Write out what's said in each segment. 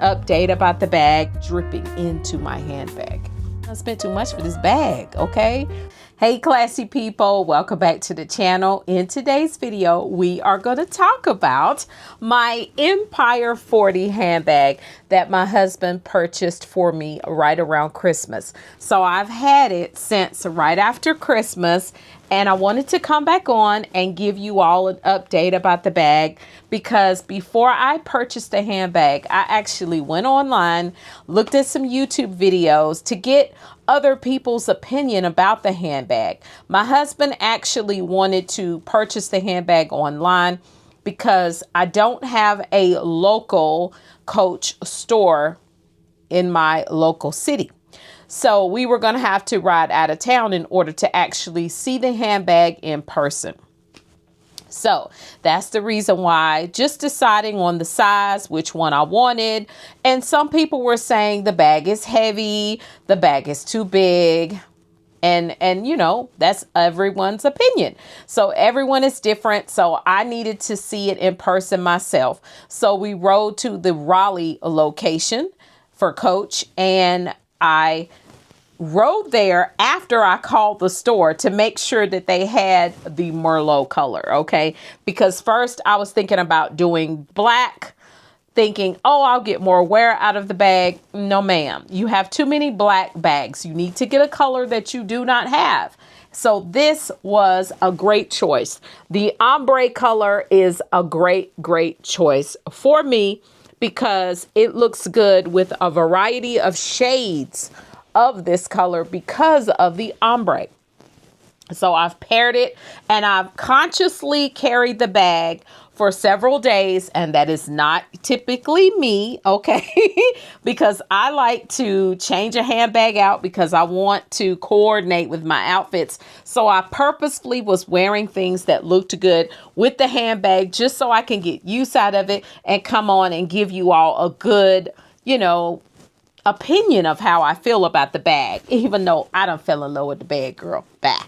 update about the bag dripping into my handbag. I spent too much for this bag, okay? Hey classy people, welcome back to the channel. In today's video, we are going to talk about my Empire 40 handbag that my husband purchased for me right around Christmas. So I've had it since right after Christmas, and I wanted to come back on and give you all an update about the bag because before I purchased the handbag, I actually went online, looked at some YouTube videos to get other people's opinion about the handbag. My husband actually wanted to purchase the handbag online because I don't have a local Coach store in my local city. So we were going to have to ride out of town in order to actually see the handbag in person. So that's the reason why, just deciding on the size, which one I wanted. And some people were saying the bag is heavy, the bag is too big. And you know, that's everyone's opinion. So everyone is different. So I needed to see it in person myself. So we rode to the Raleigh location for Coach, and I rode there after I called the store to make sure that they had the Merlot color, okay? Because first I was thinking about doing black, thinking, oh, I'll get more wear out of the bag. No, ma'am. You have too many black bags. You need to get a color that you do not have. So this was a great choice. The ombre color is a great choice for me because it looks good with a variety of shades of this color because of the ombre. So I've paired it and I've consciously carried the bag for several days, and that is not typically me, okay? Because I like to change a handbag out because I want to coordinate with my outfits. So I purposefully was wearing things that looked good with the handbag just so I can get use out of it and come on and give you all a good, you know, opinion of how I feel about the bag, even though I done fell in love with the bag, girl. Bye.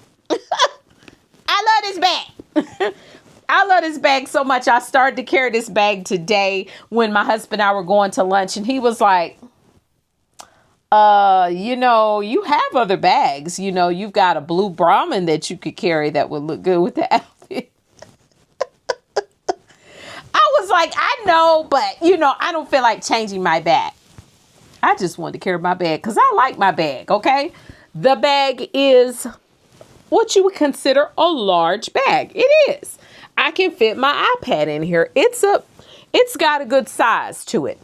I love this bag. I love this bag so much. I started to carry this bag today when my husband and I were going to lunch, and he was like, you know, you have other bags. You know, you've got a blue Brahmin that you could carry that would look good with the outfit. I was like, I know, but you know, I don't feel like changing my bag. I just wanted to carry my bag because I like my bag, okay? The bag is what you would consider a large bag. It is. I can fit my iPad in here. It's got a good size to it.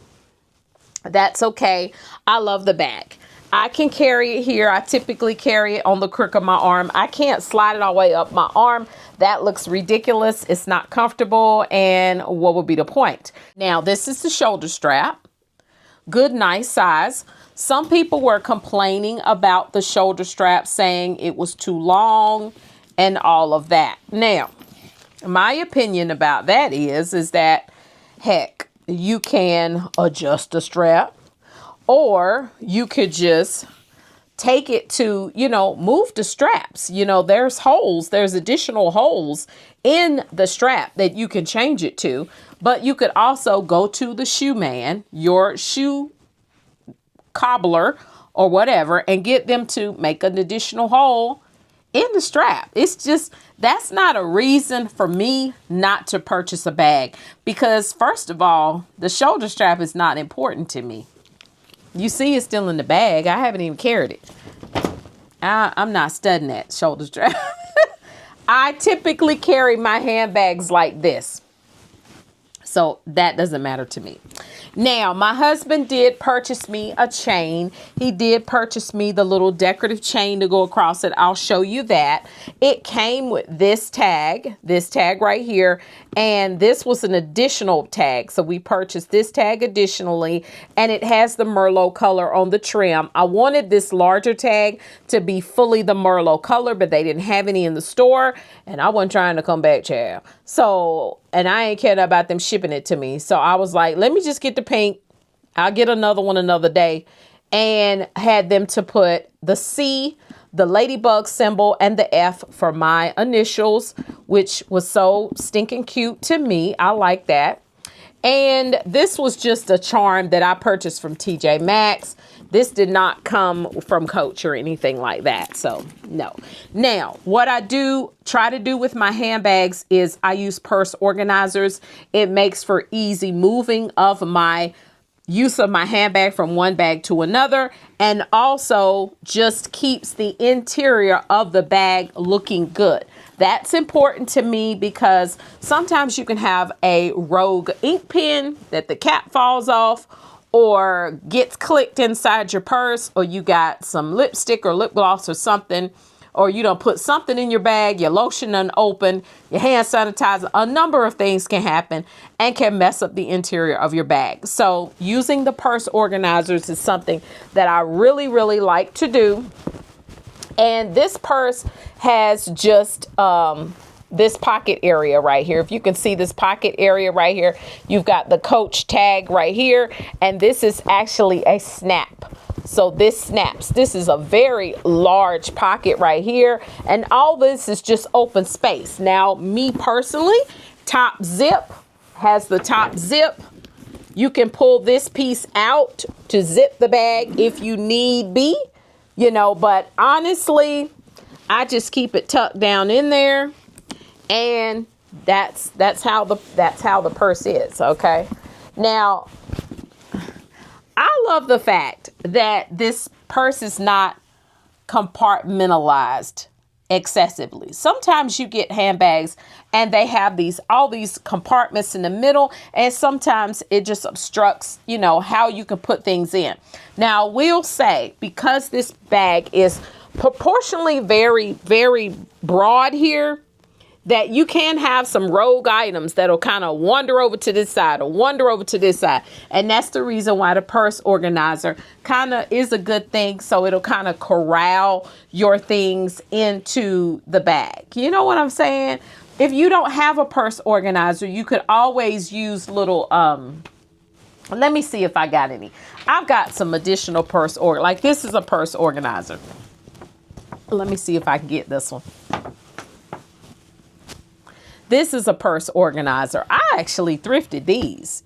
That's okay. I love the bag. I can carry it here. I typically carry it on the crook of my arm. I can't slide it all the way up my arm. That looks ridiculous. It's not comfortable. And what would be the point? Now, this is the shoulder strap. Good, nice size. Some people were complaining about the shoulder strap, saying it was too long and all of that. Now, my opinion about that is that, heck, you can adjust the strap, or you could just take it to, you know, move the straps. You know, there's holes, there's additional holes in the strap that you can change it to, but you could also go to the shoe man, your shoe cobbler or whatever, and get them to make an additional hole in the strap. It's just, that's not a reason for me not to purchase a bag, because first of all, the shoulder strap is not important to me. You see it's still in the bag. I haven't even carried it. I'm not studying that shoulder strap. I typically carry my handbags like this, so that doesn't matter to me. Now, my husband did purchase me a chain. He did purchase me the little decorative chain to go across it. I'll show you that. It came with this tag right here, and this was an additional tag. So we purchased this tag additionally, and it has the Merlot color on the trim. I wanted this larger tag to be fully the Merlot color, but they didn't have any in the store, and I wasn't trying to come back, child. So, and I ain't cared about them shipping it to me. So I was like, let me just get the pink. I'll get another one another day. And had them to put the C, the ladybug symbol, and the F for my initials, which was so stinking cute to me. I like that. And this was just a charm that I purchased from TJ Maxx. This did not come from Coach or anything like that. So no. Now, what I do try to do with my handbags is I use purse organizers. It makes for easy moving of my use of my handbag from one bag to another, and also just keeps the interior of the bag looking good. That's important to me because sometimes you can have a rogue ink pen that the cap falls off or gets clicked inside your purse, or you got some lipstick or lip gloss or something, or you don't put something in your bag, your lotion unopened, your hand sanitizer. A number of things can happen and can mess up the interior of your bag. So using the purse organizers is something that I really, really like to do. And this purse has just this pocket area right here. If you can see this pocket area right here, you've got the Coach tag right here. And this is actually a snap. So this snaps. This is a very large pocket right here. And all this is just open space. Now, me personally, top zip has the top zip. You can pull this piece out to zip the bag if you need be, you know, but honestly, I just keep it tucked down in there. And that's how the purse is, okay? Now, I love the fact that this purse is not compartmentalized excessively. Sometimes you get handbags and they have all these compartments in the middle, and sometimes it just obstructs, you know, how you can put things in. Now, we'll say because this bag is proportionally very, very broad here, that you can have some rogue items that'll kind of wander over to this side or wander over to this side. And that's the reason why the purse organizer kind of is a good thing. So it'll kind of corral your things into the bag. You know what I'm saying? If you don't have a purse organizer, you could always use little, let me see if I got any. I've got some additional purse like this is a purse organizer. Let me see if I can get this one. This is a purse organizer. I actually thrifted these.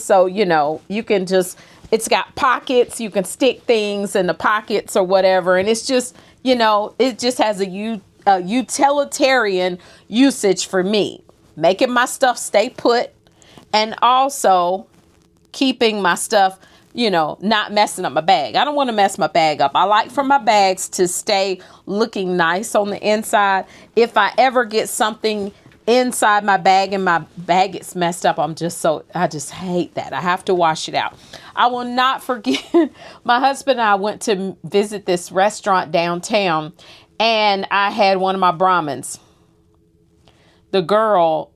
So, you know, you can just, it's got pockets. You can stick things in the pockets or whatever. And it's just, you know, it just has a utilitarian usage for me. Making my stuff stay put and also keeping my stuff, you know, not messing up my bag. I don't want to mess my bag up. I like for my bags to stay looking nice on the inside. If I ever get something inside my bag and my bag gets messed up, I just hate that. I have to wash it out. I will not forget my husband and I went to visit this restaurant downtown, and I had one of my Brahmins. The girl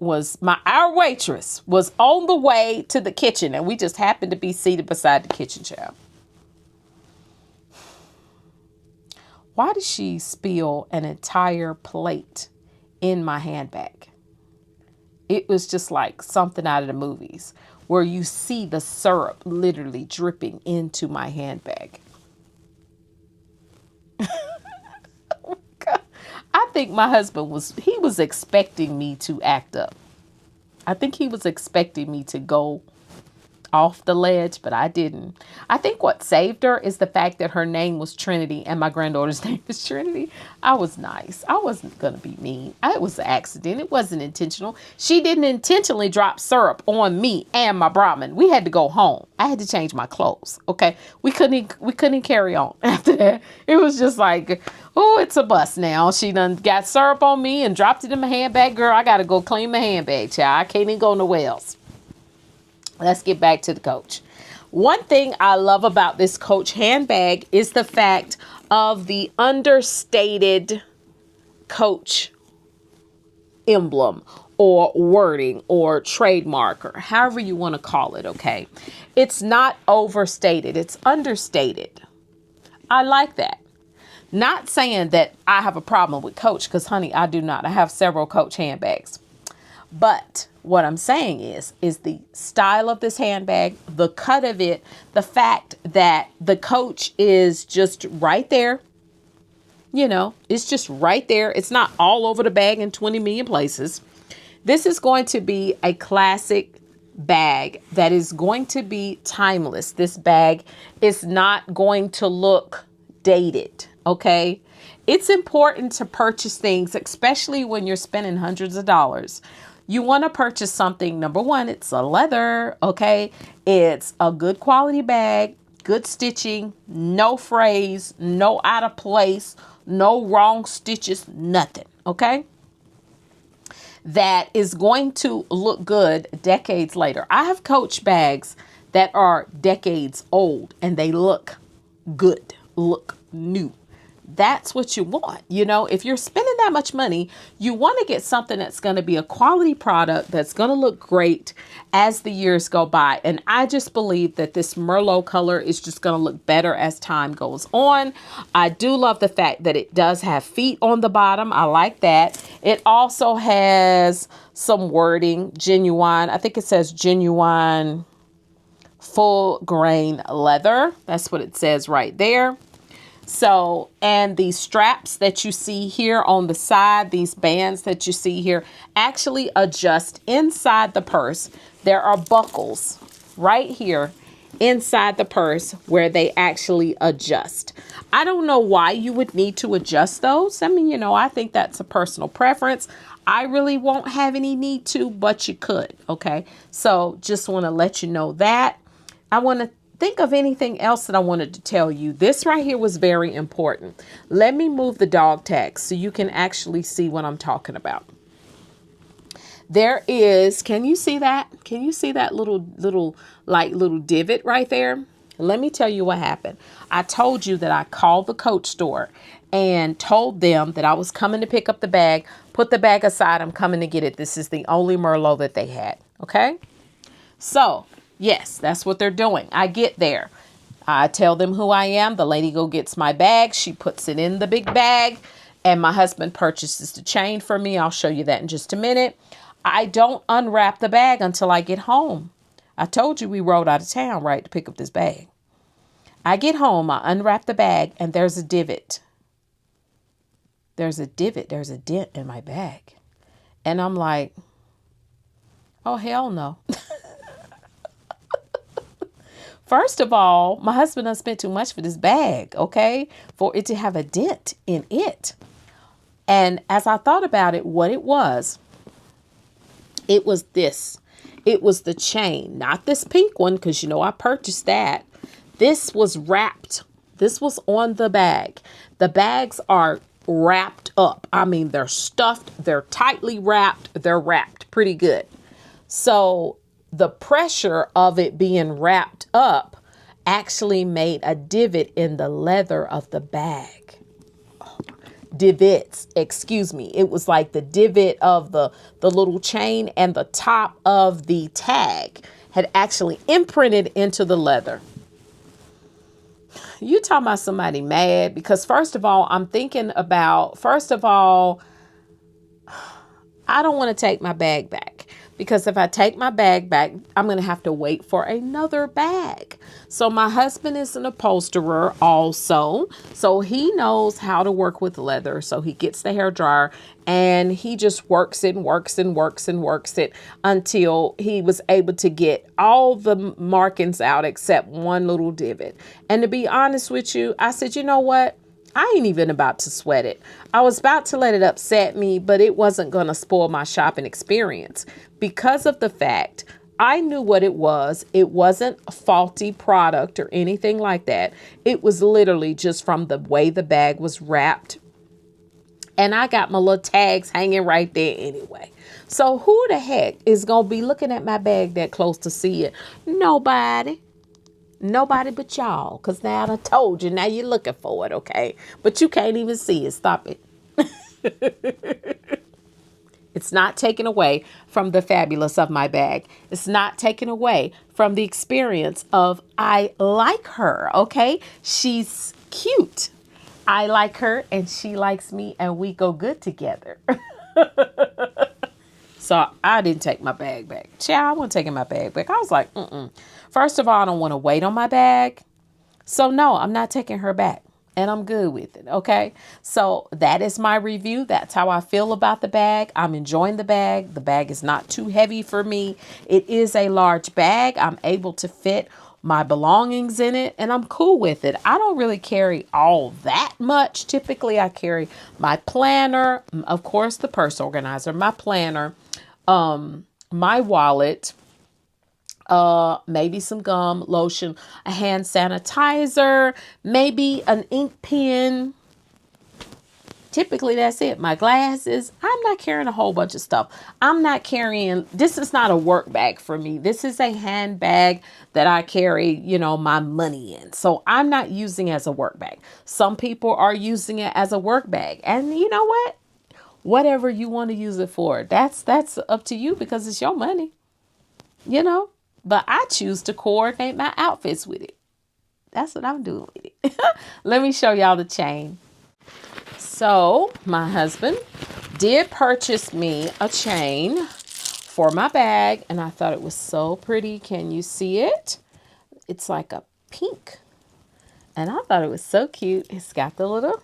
our waitress was on the way to the kitchen, and we just happened to be seated beside the kitchen chair. Why did she spill an entire plate in my handbag? It was just like something out of the movies where you see the syrup literally dripping into my handbag. I think my husband was expecting me to act up. I think he was expecting me to go off the ledge, but I didn't. I think what saved her is the fact that her name was Trinity and my granddaughter's name is Trinity. I was nice. I wasn't going to be mean. It was an accident. It wasn't intentional. She didn't intentionally drop syrup on me and my Brahmin. We had to go home. I had to change my clothes. Okay. We couldn't carry on after that. It was just like, oh, it's a bust now. She done got syrup on me and dropped it in my handbag. Girl, I got to go clean my handbag, child. I can't even go nowhere else. Let's get back to the Coach. One thing I love about this Coach handbag is the fact of the understated Coach emblem or wording or trademark or however you want to call it, okay? It's not overstated. It's understated. I like that. Not saying that I have a problem with Coach, because honey, I do not. I have several Coach handbags. But what I'm saying is the style of this handbag, the cut of it, the fact that the Coach is just right there. You know, it's just right there. It's not all over the bag in 20 million places. This is going to be a classic bag that is going to be timeless. This bag is not going to look dated, okay? It's important to purchase things, especially when you're spending hundreds of dollars. You want to purchase something, number one, it's a leather, okay? It's a good quality bag, good stitching, no frays, no out of place, no wrong stitches, nothing, okay? That is going to look good decades later. I have Coach bags that are decades old and they look good, look new. That's what you want. You know, if you're spending that much money, you want to get something that's going to be a quality product that's going to look great as the years go by. And I just believe that this Merlot color is just going to look better as time goes on. I do love the fact that it does have feet on the bottom. I like that. It also has some wording, genuine. I think it says genuine full grain leather. That's what it says right there. So, and these straps that you see here on the side, these bands that you see here, actually adjust inside the purse. There are buckles right here inside the purse where they actually adjust. I don't know why you would need to adjust those. I mean, you know, I think that's a personal preference. I really won't have any need to, but you could. Okay. So just want to let you know that. I want to think of anything else that I wanted to tell you. This right here was very important. Let me move the dog tags so you can actually see what I'm talking about. There is, can you see that? Can you see that little divot right there? Let me tell you what happened. I told you that I called the Coach store and told them that I was coming to pick up the bag. Put the bag aside. I'm coming to get it. This is the only Merlot that they had. Okay. So yes, that's what they're doing. I get there. I tell them who I am. The lady go gets my bag. She puts it in the big bag and my husband purchases the chain for me. I'll show you that in just a minute. I don't unwrap the bag until I get home. I told you we rode out of town, right, to pick up this bag. I get home, I unwrap the bag and there's a divot. There's a divot. There's a dent in my bag. And I'm like, oh, hell no. First of all, my husband done spent too much for this bag, okay, for it to have a dent in it. And as I thought about it, what it was this. It was the chain, not this pink one, because, you know, I purchased that. This was wrapped. This was on the bag. The bags are wrapped up. I mean, they're stuffed. They're tightly wrapped. They're wrapped pretty good. So the pressure of it being wrapped up actually made a divot in the leather of the bag. Divots, excuse me. It was like the divot of the little chain and the top of the tag had actually imprinted into the leather. You talking about somebody mad? Because first of all, I'm thinking about, I don't want to take my bag back. Because if I take my bag back, I'm going to have to wait for another bag. So my husband is an upholsterer also. So he knows how to work with leather. So he gets the hairdryer and he just works it until he was able to get all the markings out except one little divot. And to be honest with you, I said, you know what? I ain't even about to sweat it. I was about to let it upset me, but it wasn't going to spoil my shopping experience because of the fact I knew what it was. It wasn't a faulty product or anything like that. It was literally just from the way the bag was wrapped. And I got my little tags hanging right there anyway. So who the heck is going to be looking at my bag that close to see it? Nobody. Nobody but y'all, because now I told you, now you're looking for it, okay? But you can't even see it. Stop it. It's not taken away from the fabulous of my bag. It's not taken away from the experience of I like her, okay? She's cute. I like her and she likes me and we go good together. So I didn't take my bag back. Child, I wasn't taking my bag back. I was like, First of all, I don't want to wait on my bag. So no, I'm not taking her back. and I'm good with it. Okay. So that is my review. That's how I feel about the bag. I'm enjoying the bag. The bag is not too heavy for me. It is a large bag. I'm able to fit my belongings in it, and I'm cool with it. I don't really carry all that much. Typically I carry my planner, of course, the purse organizer, my planner, my wallet, maybe some gum, lotion, a hand sanitizer, maybe an ink pen. Typically that's it. My glasses. I'm not carrying a whole bunch of stuff. I'm not carrying, this is not a work bag for me. This is a handbag that I carry, you know, my money in. So I'm not using it as a work bag. Some people are using it as a work bag. And you know what? Whatever you want to use it for, that's up to you because it's your money, you know. But I choose to coordinate my outfits with it. That's what I'm doing with it. Let me show y'all the chain. So my husband did purchase me a chain for my bag, and I thought it was so pretty. Can you see it? It's like a pink, and I thought it was so cute. It's got the little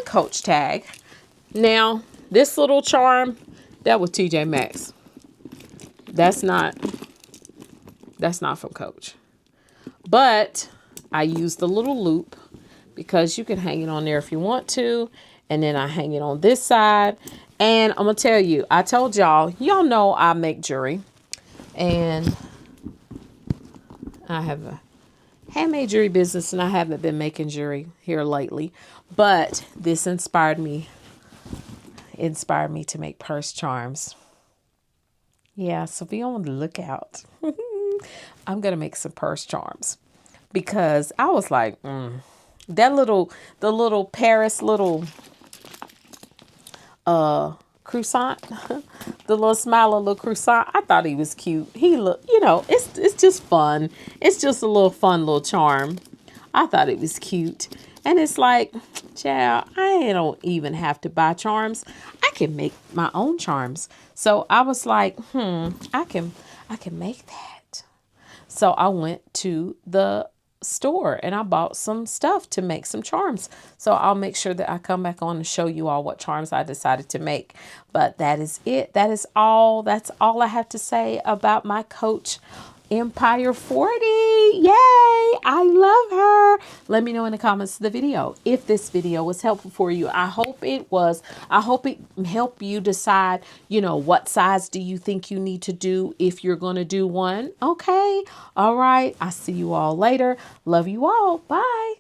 Coach tag. Now this little charm, that was TJ Maxx. That's not from Coach. But I used the little loop because you can hang it on there if you want to. And then I hang it on this side. And I'm going to tell you, I told y'all know I make jewelry. And I have a handmade jewelry business, and I haven't been making jewelry here lately. But this inspired me to make purse charms. Yeah, so be on the lookout. I'm going to make some purse charms because I was like, the little Paris little croissant, the little smiling little croissant. I thought he was cute. He looked, you know, it's just fun. It's just a little fun little charm. I thought it was cute. And it's like, child, I don't even have to buy charms. I can make my own charms. So I was like, I can make that. So I went to the store and I bought some stuff to make some charms. So I'll make sure that I come back on and show you all what charms I decided to make. But that is it. That is all. That's all I have to say about my Coach Empire 40. Yay! I love her. Let me know in the comments of the video if this video was helpful for you. I hope it was. I hope it helped you decide, you know, what size do you think you need to do if you're going to do one. Okay. All right. I'll see you all later. Love you all. Bye.